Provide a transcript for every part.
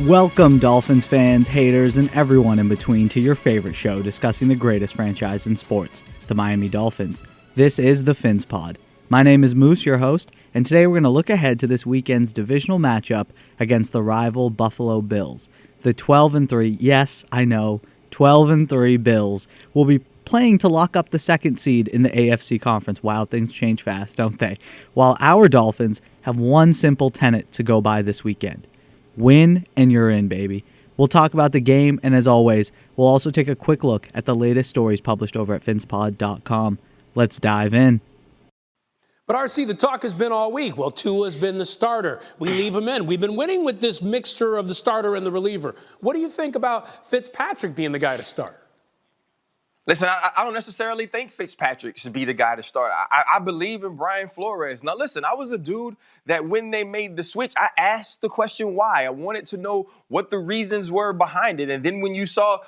Welcome, Dolphins fans, haters, and everyone in between to your favorite show discussing the greatest franchise in sports, the Miami Dolphins. This is the PhinsPod. My name is Moose, your host, and today we're going to look ahead to this weekend's divisional matchup against the rival Buffalo Bills. The 12-3, yes, I know, 12-3 Bills will be playing to lock up the second seed in the AFC conference. Wow, things change fast, don't they? While our Dolphins have one simple tenet to go by this weekend. Win and you're in, baby. We'll talk about the game, and as always, we'll also take a quick look at the latest stories published over at PhinsPod.com. Let's dive in. But RC, the talk has been all week. Well, Tua's been the starter. We leave him in. We've been winning with this mixture of the starter and the reliever. What do you think about Fitzpatrick being the guy to start? Listen, I don't necessarily think Fitzpatrick should be the guy to start. I believe in Brian Flores. Now, listen, I was a dude that when they made the switch, I asked the question why. I wanted to know what the reasons were behind it. And then when you saw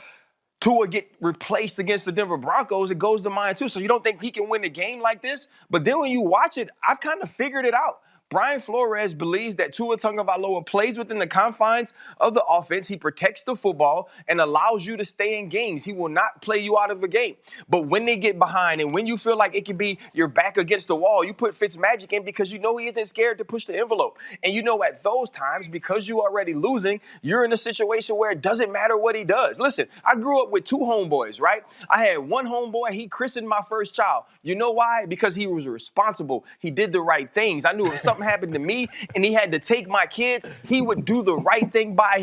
Tua get replaced against the Denver Broncos, it goes to mind too. So you don't think he can win a game like this? But then when you watch it, I've kind of figured it out. Brian Flores believes that Tua Tagovailoa plays within the confines of the offense. He protects the football and allows you to stay in games. He will not play you out of a game. But when they get behind and when you feel like it could be your back against the wall, you put Fitzmagic in because you know he isn't scared to push the envelope. And you know at those times, because you're already losing, you're in a situation where it doesn't matter what he does. Listen, I grew up with two homeboys, right? I had one homeboy, he christened my first child. You know why? Because he was responsible. He did the right things. I knew if something happened to me and he had to take my kids, he would do the right thing by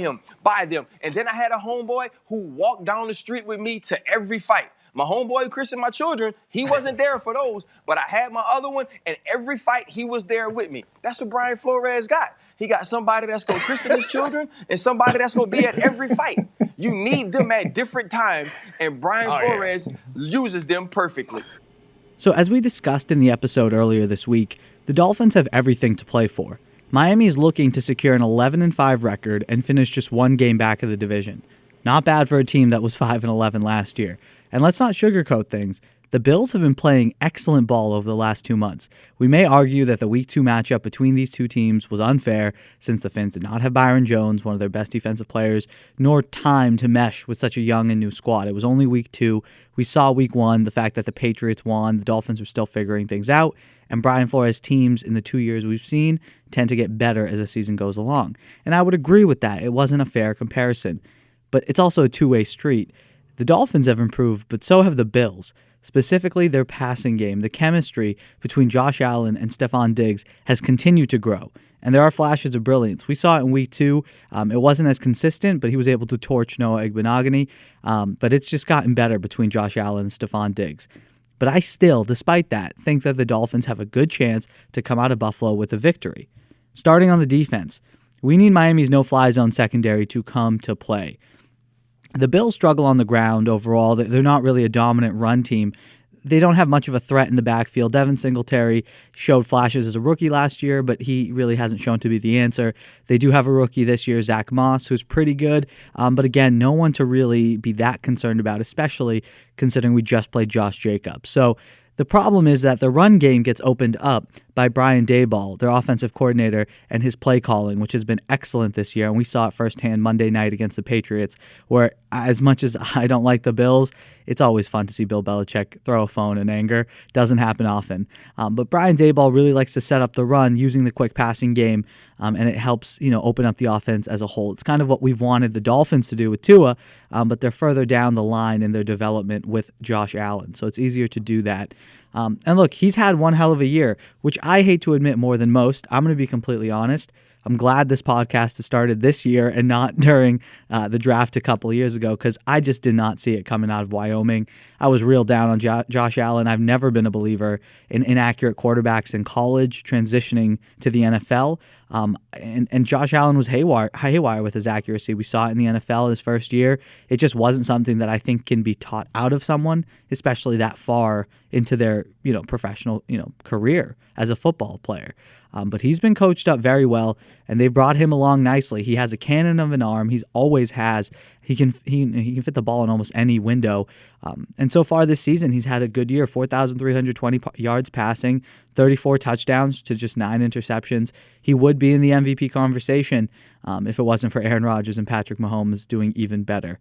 them. And then I had a homeboy who walked down the street with me to every fight. My homeboy who christened my children, he wasn't there for those, but I had my other one, and every fight he was there with me. That's what Brian Flores got. He got somebody that's going to christen his children and somebody that's going to be at every fight. You need them at different times, and Brian Flores uses them perfectly. So as we discussed in the episode earlier this week, the Dolphins have everything to play for. Miami is looking to secure an 11-5 record and finish just one game back of the division. Not bad for a team that was 5-11 last year. And let's not sugarcoat things. The Bills have been playing excellent ball over the last 2 months. We may argue that the Week 2 matchup between these two teams was unfair since the Fins did not have Byron Jones, one of their best defensive players, nor time to mesh with such a young and new squad. It was only Week 2. We saw Week 1, the fact that the Patriots won, the Dolphins were still figuring things out, and Brian Flores' teams in the 2 years we've seen tend to get better as the season goes along. And I would agree with that. It wasn't a fair comparison. But it's also a two-way street. The Dolphins have improved, but so have the Bills. Specifically, their passing game, the chemistry between Josh Allen and Stephon Diggs has continued to grow. And there are flashes of brilliance. We saw it in Week 2. It wasn't as consistent, but he was able to torch Noah Igbenogany. But it's just gotten better between Josh Allen and Stephon Diggs. But I still, despite that, think that the Dolphins have a good chance to come out of Buffalo with a victory. Starting on the defense, we need Miami's no-fly zone secondary to come to play. The Bills struggle on the ground overall. They're not really a dominant run team. They don't have much of a threat in the backfield. Devin Singletary showed flashes as a rookie last year, but he really hasn't shown to be the answer. They do have a rookie this year, Zach Moss, who's pretty good. But again, no one to really be that concerned about, especially considering we just played Josh Jacobs. So the problem is that the run game gets opened up by Brian Daboll, their offensive coordinator, and his play calling, which has been excellent this year. And we saw it firsthand Monday night against the Patriots, where as much as I don't like the Bills, it's always fun to see Bill Belichick throw a phone in anger. Doesn't happen often. But Brian Daboll really likes to set up the run using the quick passing game, and it helps open up the offense as a whole. It's kind of what we've wanted the Dolphins to do with Tua, but they're further down the line in their development with Josh Allen, so it's easier to do that. And look, he's had one hell of a year, which I hate to admit more than most. I'm going to be completely honest. I'm glad this podcast has started this year and not during the draft a couple of years ago, because I just did not see it coming out of Wyoming. I was real down on Josh Allen. I've never been a believer in inaccurate quarterbacks in college transitioning to the NFL. And Josh Allen was haywire with his accuracy. We saw it in the NFL his first year. It just wasn't something that I think can be taught out of someone, especially that far into their professional career as a football player. But he's been coached up very well, and they brought him along nicely. He has a cannon of an arm. He's always has. He can fit the ball in almost any window. And so far this season, he's had a good year, 4,320 yards passing, 34 touchdowns to just 9 interceptions. He would be in the MVP conversation if it wasn't for Aaron Rodgers and Patrick Mahomes doing even better.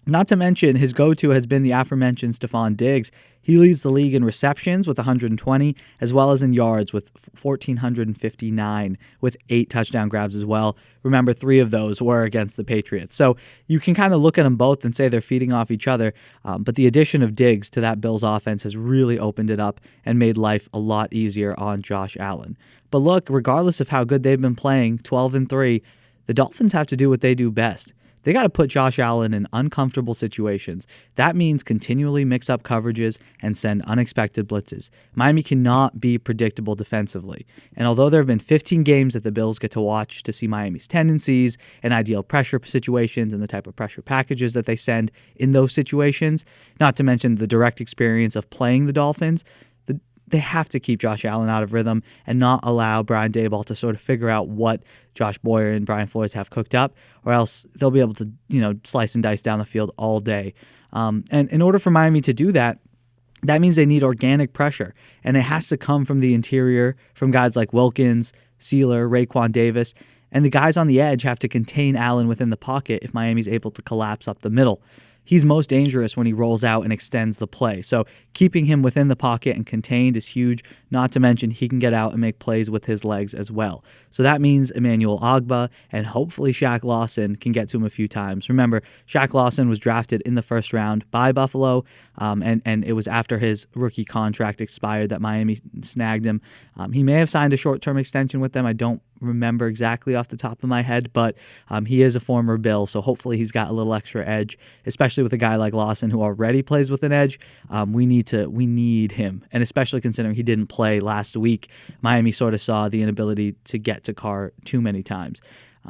Not to mention, his go-to has been the aforementioned Stephon Diggs. He leads the league in receptions with 120, as well as in yards with 1,459, with 8 touchdown grabs as well. Remember, 3 of those were against the Patriots. So you can kind of look at them both and say they're feeding off each other, but the addition of Diggs to that Bills offense has really opened it up and made life a lot easier on Josh Allen. But look, regardless of how good they've been playing, 12-3, the Dolphins have to do what they do best. They got to put Josh Allen in uncomfortable situations. That means continually mix up coverages and send unexpected blitzes. Miami cannot be predictable defensively. And although there have been 15 games that the Bills get to watch to see Miami's tendencies and ideal pressure situations and the type of pressure packages that they send in those situations, not to mention the direct experience of playing the Dolphins, they have to keep Josh Allen out of rhythm and not allow Brian Daboll to sort of figure out what Josh Boyer and Brian Flores have cooked up, or else they'll be able to, slice and dice down the field all day. And in order for Miami to do that, that means they need organic pressure, and it has to come from the interior, from guys like Wilkins, Sealer, Raekwon Davis, and the guys on the edge have to contain Allen within the pocket if Miami's able to collapse up the middle. He's most dangerous when he rolls out and extends the play. So keeping him within the pocket and contained is huge, not to mention he can get out and make plays with his legs as well. So that means Emmanuel Ogbah and hopefully Shaq Lawson can get to him a few times. Remember, Shaq Lawson was drafted in the first round by Buffalo, and it was after his rookie contract expired that Miami snagged him. He may have signed a short-term extension with them. I don't remember exactly off the top of my head, but he is a former Bill, so hopefully he's got a little extra edge, especially with a guy like Lawson who already plays with an edge. We need him, and especially considering he didn't play last week. Miami sort of saw the inability to get to Carr too many times.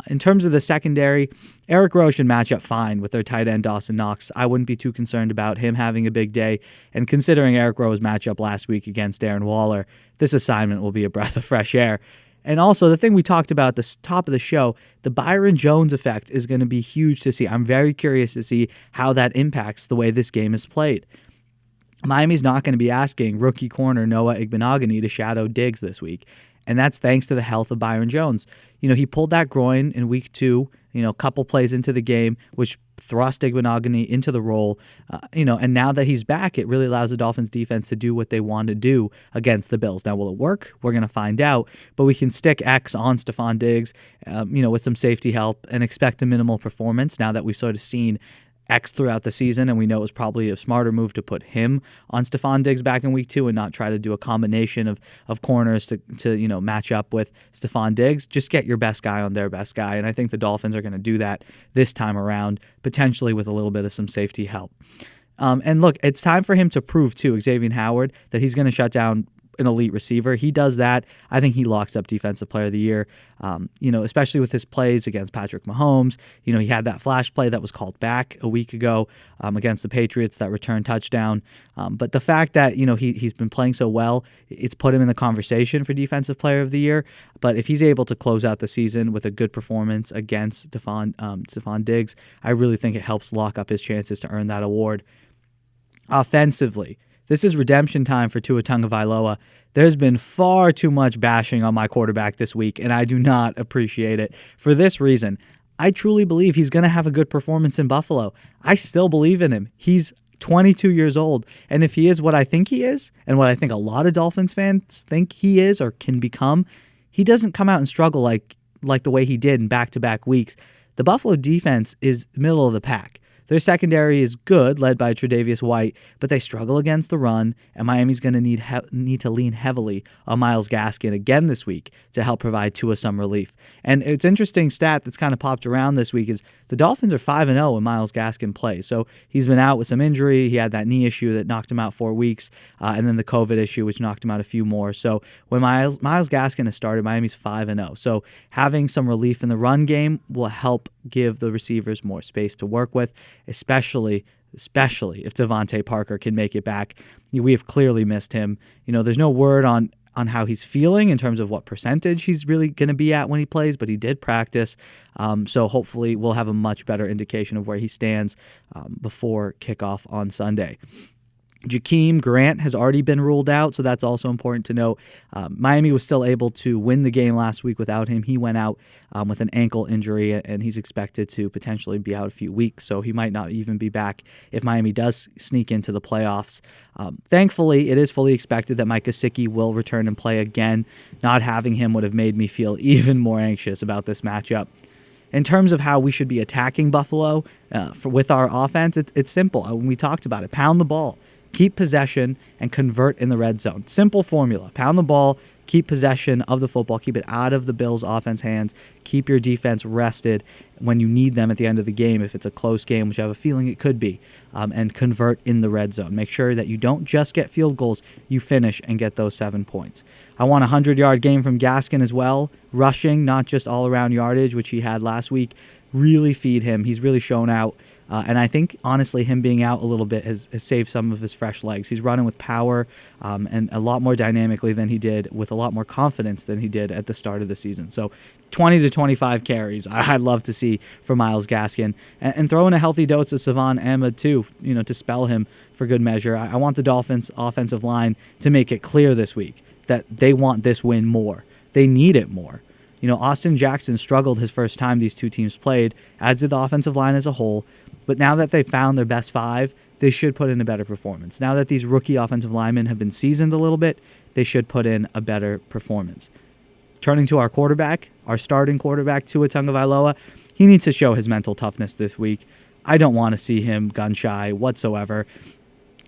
In terms of the secondary, Eric Rowe should match up fine with their tight end Dawson Knox. I wouldn't be too concerned about him having a big day, and considering Eric Rowe's matchup last week against Darren Waller, this assignment will be a breath of fresh air. And also, the thing we talked about at the top of the show, the Byron Jones effect is going to be huge to see. I'm very curious to see how that impacts the way this game is played. Miami's not going to be asking rookie corner Noah Igbenogany to shadow Diggs this week, and that's thanks to the health of Byron Jones. He pulled that groin in week 2, a couple plays into the game, which thrust Igbenogany into the role, and now that he's back, it really allows the Dolphins defense to do what they want to do against the Bills. Now, will it work? We're going to find out, but we can stick X on Stephon Diggs, with some safety help and expect a minimal performance now that we've sort of seen X throughout the season, and we know it was probably a smarter move to put him on Stephon Diggs back in week 2 and not try to do a combination of corners to match up with Stephon Diggs. Just get your best guy on their best guy, and I think the Dolphins are going to do that this time around, potentially with a little bit of some safety help. And look, it's time for him to prove too, Xavier Howard, that he's going to shut down an elite receiver. He does that. I think he locks up Defensive Player of the Year, especially with his plays against Patrick Mahomes. He had that flash play that was called back a week ago against the Patriots, that return touchdown. But the fact that, he's been playing so well, it's put him in the conversation for Defensive Player of the Year. But if he's able to close out the season with a good performance against Stephon Diggs, I really think it helps lock up his chances to earn that award. Offensively, this is redemption time for Tua Tagovailoa. There's been far too much bashing on my quarterback this week, and I do not appreciate it. For this reason, I truly believe he's going to have a good performance in Buffalo. I still believe in him. He's 22 years old, and if he is what I think he is, and what I think a lot of Dolphins fans think he is or can become, he doesn't come out and struggle like the way he did in back-to-back weeks. The Buffalo defense is middle of the pack. Their secondary is good, led by Tre'Davious White, but they struggle against the run, and Miami's going to need to lean heavily on Myles Gaskin again this week to help provide Tua some relief. And it's interesting stat that's kind of popped around this week is the Dolphins are 5-0 when Myles Gaskin plays. So he's been out with some injury. He had that knee issue that knocked him out 4 weeks, and then the COVID issue, which knocked him out a few more. So when Myles Gaskin has started, Miami's 5-0. So having some relief in the run game will help give the receivers more space to work with, especially if Devontae Parker can make it back. We have clearly missed him. There's no word on on how he's feeling in terms of what percentage he's really going to be at when he plays, but he did practice. So hopefully we'll have a much better indication of where he stands before kickoff on Sunday. Jakeem Grant has already been ruled out, so that's also important to note. Miami was still able to win the game last week without him. He went out with an ankle injury, and he's expected to potentially be out a few weeks, so he might not even be back if Miami does sneak into the playoffs. Thankfully, it is fully expected that Mike Gesicki will return and play again. Not having him would have made me feel even more anxious about this matchup. In terms of how we should be attacking Buffalo with our offense, it's simple. When we talked about it, pound the ball. Keep possession and convert in the red zone. Simple formula. Pound the ball, keep possession of the football, keep it out of the Bills' offense hands, keep your defense rested when you need them at the end of the game if it's a close game, which I have a feeling it could be, and convert in the red zone. Make sure that you don't just get field goals, you finish and get those 7 points. I want a 100-yard game from Gaskin as well, rushing, not just all-around yardage, which he had last week. Really feed him. He's really shown out. And I think, honestly, him being out a little bit has saved some of his fresh legs. He's running with power and a lot more dynamically than he did, with a lot more confidence than he did at the start of the season. So 20 to 25 carries I'd love to see for Myles Gaskin. And throw in a healthy dose of Savon Ahmed, too, to spell him for good measure. I want the Dolphins' offensive line to make it clear this week that they want this win more. They need it more. Austin Jackson struggled his first time these two teams played, as did the offensive line as a whole. But now that they've found their best 5, they should put in a better performance. Now that these rookie offensive linemen have been seasoned a little bit, they should put in a better performance. Turning to our quarterback, our starting quarterback, Tua Tagovailoa, he needs to show his mental toughness this week. I don't want to see him gun-shy whatsoever.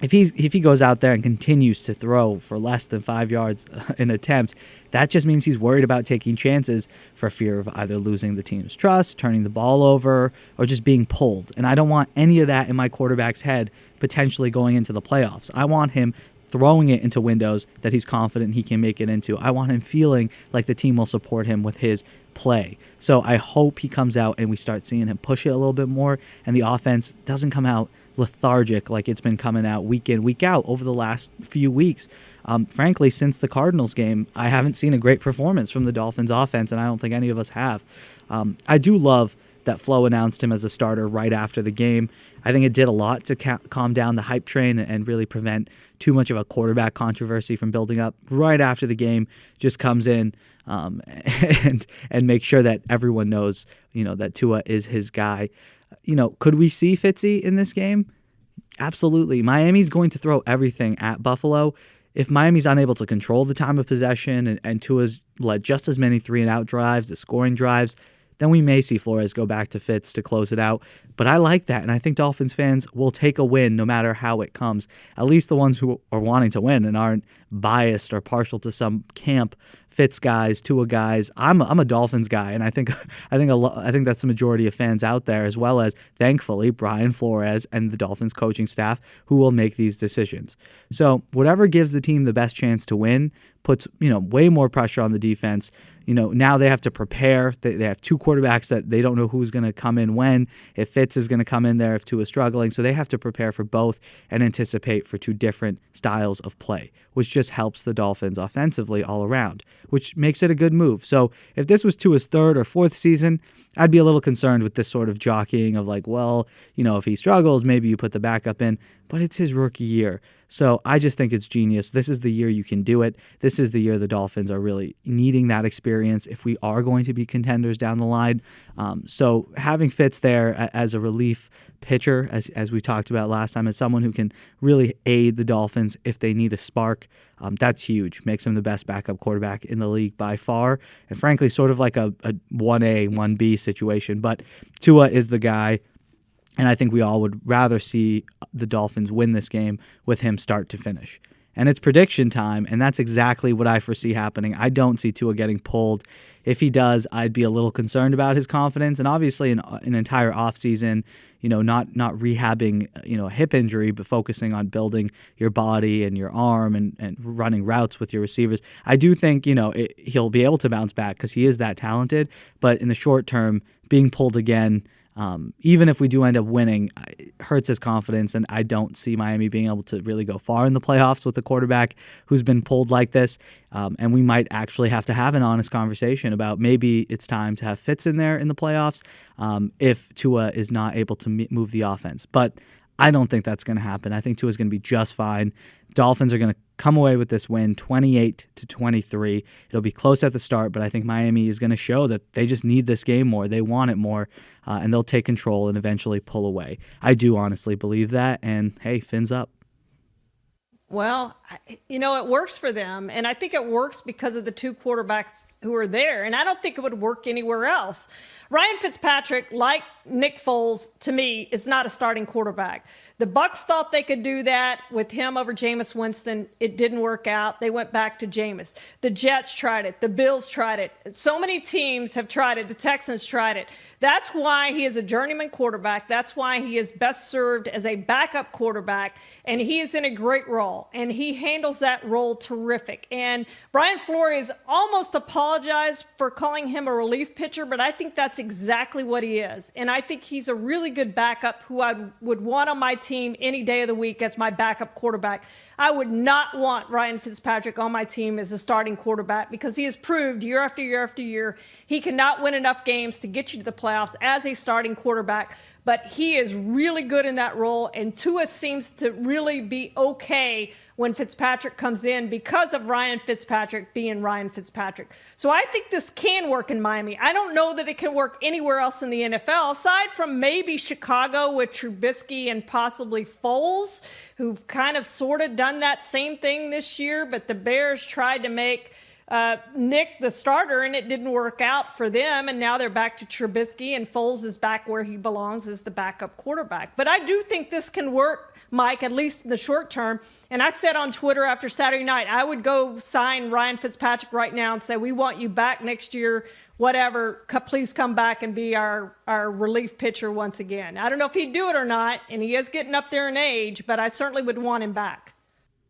If he goes out there and continues to throw for less than 5 yards in attempts, that just means he's worried about taking chances for fear of either losing the team's trust, turning the ball over, or just being pulled. And I don't want any of that in my quarterback's head potentially going into the playoffs. I want him throwing it into windows that he's confident he can make it into. I want him feeling like the team will support him with his play. So I hope he comes out and we start seeing him push it a little bit more, and the offense doesn't come out lethargic like it's been coming out week in, week out over the last few weeks. Frankly, since the Cardinals game, I haven't seen a great performance from the Dolphins offense, and I don't think any of us have. I do love that Flo announced him as a starter right after the game. I think it did a lot to calm down the hype train and really prevent too much of a quarterback controversy from building up. Right after the game, just comes in and make sure that everyone knows, that Tua is his guy. Could we see Fitzy in this game? Absolutely. Miami's going to throw everything at Buffalo. If Miami's unable to control the time of possession and Tua's led just as many 3-and-out drives, the scoring drives, then we may see Flores go back to Fitz to close it out. But I like that, and I think Dolphins fans will take a win no matter how it comes. At least the ones who are wanting to win and aren't biased or partial to some camp. Fitz guys, Tua guys. I'm a Dolphins guy, and I think that's the majority of fans out there, as well as, thankfully, Brian Flores and the Dolphins coaching staff who will make these decisions. So whatever gives the team the best chance to win puts way more pressure on the defense. Now they have to prepare. They have 2 quarterbacks that they don't know who's going to come in when, if Fitz is going to come in there, if Tua is struggling. So they have to prepare for both and anticipate for 2 different styles of play, which just helps the Dolphins offensively all around, which makes it a good move. So if this was Tua's 3rd or 4th season, I'd be a little concerned with this sort of jockeying of if he struggles, maybe you put the backup in, but it's his rookie year. So I just think it's genius. This is the year you can do it. This is the year the Dolphins are really needing that experience if we are going to be contenders down the line. So having Fitz there as a relief pitcher, as we talked about last time, as someone who can really aid the Dolphins if they need a spark, that's huge. Makes him the best backup quarterback in the league by far. And frankly, sort of like a 1A, 1B situation. But Tua is the guy. And I think we all would rather see the Dolphins win this game with him start to finish. And it's prediction time, and that's exactly what I foresee happening. I don't see Tua getting pulled. If he does, I'd be a little concerned about his confidence. And obviously an entire offseason, not rehabbing, a hip injury, but focusing on building your body and your arm and running routes with your receivers. I do think, he'll be able to bounce back because he is that talented. But in the short term, being pulled again, Even if we do end up winning, it hurts his confidence, and I don't see Miami being able to really go far in the playoffs with a quarterback who's been pulled like this. And we might actually have to have an honest conversation about maybe it's time to have Fitz in there in the playoffs if Tua is not able to move the offense. But I don't think that's going to happen. I think Tua's going to be just fine. Dolphins are going to come away with this win 28-23. It'll be close at the start, but I think Miami is going to show that they just need this game more. They want it more, and they'll take control and eventually pull away. I do honestly believe that, and hey, fins up. Well, it works for them, and I think it works because of the two quarterbacks who are there, and I don't think it would work anywhere else. Ryan Fitzpatrick, like Nick Foles, to me, is not a starting quarterback. The Bucs thought they could do that with him over Jameis Winston. It didn't work out. They went back to Jameis. The Jets tried it. The Bills tried it. So many teams have tried it. The Texans tried it. That's why he is a journeyman quarterback. That's why he is best served as a backup quarterback, and he is in a great role, and he handles that role terrific. And Brian Flores almost apologized for calling him a relief pitcher, but I think that's exactly what he is. And I think he's a really good backup who I would want on my team any day of the week as my backup quarterback. I would not want Ryan Fitzpatrick on my team as a starting quarterback because he has proved year after year after year he cannot win enough games to get you to the playoffs as a starting quarterback. But he is really good in that role, and Tua seems to really be okay when Fitzpatrick comes in because of Ryan Fitzpatrick being Ryan Fitzpatrick. So I think this can work in Miami. I don't know that it can work anywhere else in the NFL, aside from maybe Chicago with Trubisky and possibly Foles, who've kind of sort of done that same thing this year, but the Bears tried to make Nick the starter, and it didn't work out for them, and now they're back to Trubisky, and Foles is back where he belongs as the backup quarterback. But I do think this can work, Mike, at least in the short term. And I said on Twitter after Saturday night, I would go sign Ryan Fitzpatrick right now and say, we want you back next year, whatever, please come back and be our relief pitcher once again. I don't know if he'd do it or not, and he is getting up there in age, but I certainly would want him back.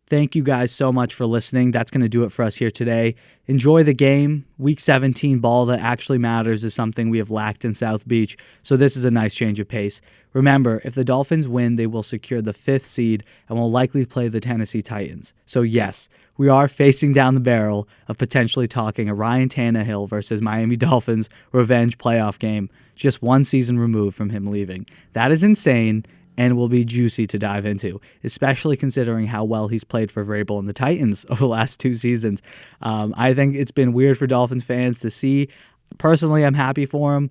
Thank you guys so much for listening. That's going to do it for us here today. Enjoy the game. Week 17 ball that actually matters is something we have lacked in South Beach, so this is a nice change of pace. Remember, if the Dolphins win, they will secure the 5th seed and will likely play the Tennessee Titans. So yes, we are facing down the barrel of potentially talking a Ryan Tannehill versus Miami Dolphins revenge playoff game, just one season removed from him leaving. That is insane and will be juicy to dive into, especially considering how well he's played for Vrabel and the Titans over the last 2 seasons. I think it's been weird for Dolphins fans to see. Personally, I'm happy for him.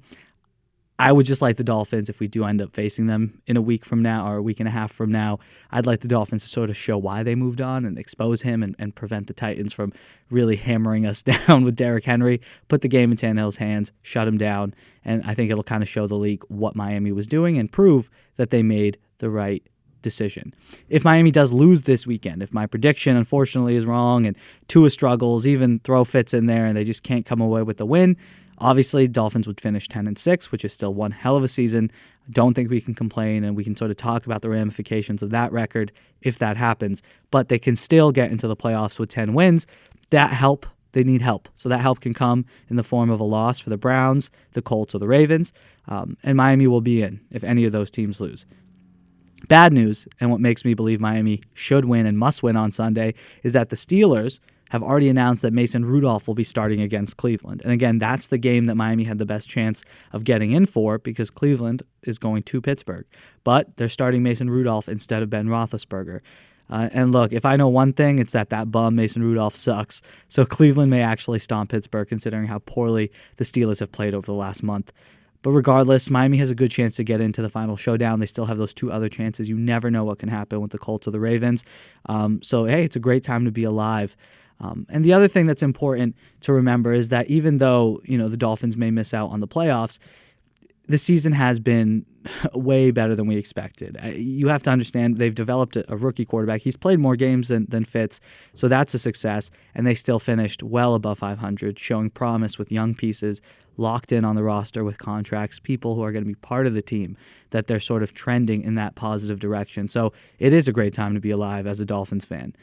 I would just like the Dolphins, if we do end up facing them in a week from now or a week and a half from now, I'd like the Dolphins to sort of show why they moved on and expose him and prevent the Titans from really hammering us down with Derrick Henry, put the game in Tannehill's hands, shut him down, and I think it'll kind of show the league what Miami was doing and prove that they made the right decision. If Miami does lose this weekend, if my prediction unfortunately is wrong and Tua struggles, even throw Fitz in there and they just can't come away with the win, obviously Dolphins would finish 10-6, which is still one hell of a season. I don't think we can complain, and we can sort of talk about the ramifications of that record if that happens, but they can still get into the playoffs with 10 wins. That help, they need help. So that help can come in the form of a loss for the Browns, the Colts, or the Ravens, and Miami will be in if any of those teams lose. Bad news, and what makes me believe Miami should win and must win on Sunday, is that the Steelers have already announced that Mason Rudolph will be starting against Cleveland. And again, that's the game that Miami had the best chance of getting in for because Cleveland is going to Pittsburgh. But they're starting Mason Rudolph instead of Ben Roethlisberger. And look, if I know one thing, it's that bum Mason Rudolph sucks. So Cleveland may actually stomp Pittsburgh considering how poorly the Steelers have played over the last month. But regardless, Miami has a good chance to get into the final showdown. They still have those 2 other chances. You never know what can happen with the Colts or the Ravens. So, hey, it's a great time to be alive. And the other thing that's important to remember is that even though, the Dolphins may miss out on the playoffs, the season has been way better than we expected. You have to understand they've developed a rookie quarterback. He's played more games than Fitz, so that's a success. And they still finished well above 500, showing promise with young pieces locked in on the roster with contracts, people who are going to be part of the team, that they're sort of trending in that positive direction. So it is a great time to be alive as a Dolphins fan.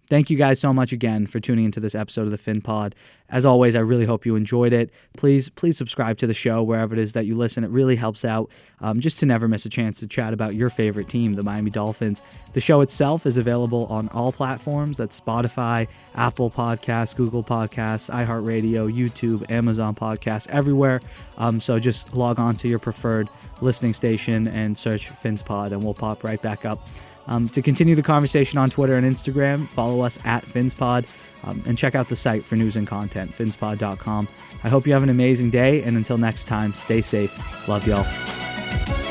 Thank you guys so much again for tuning into this episode of the PhinsPod. As always, I really hope you enjoyed it. Please subscribe to the show wherever it is that you listen. It really helps out just to never miss a chance to chat about your favorite team, the Miami Dolphins. The show itself is available on all platforms. That's Spotify, Apple Podcasts, Google Podcasts, iHeartRadio, YouTube, Amazon Podcasts, everywhere. So just log on to your preferred listening station and search PhinsPod, and we'll pop right back up. To continue the conversation on Twitter and Instagram, follow us at PhinsPod, and check out the site for news and content, phinspod.com. I hope you have an amazing day, and until next time, stay safe. Love y'all.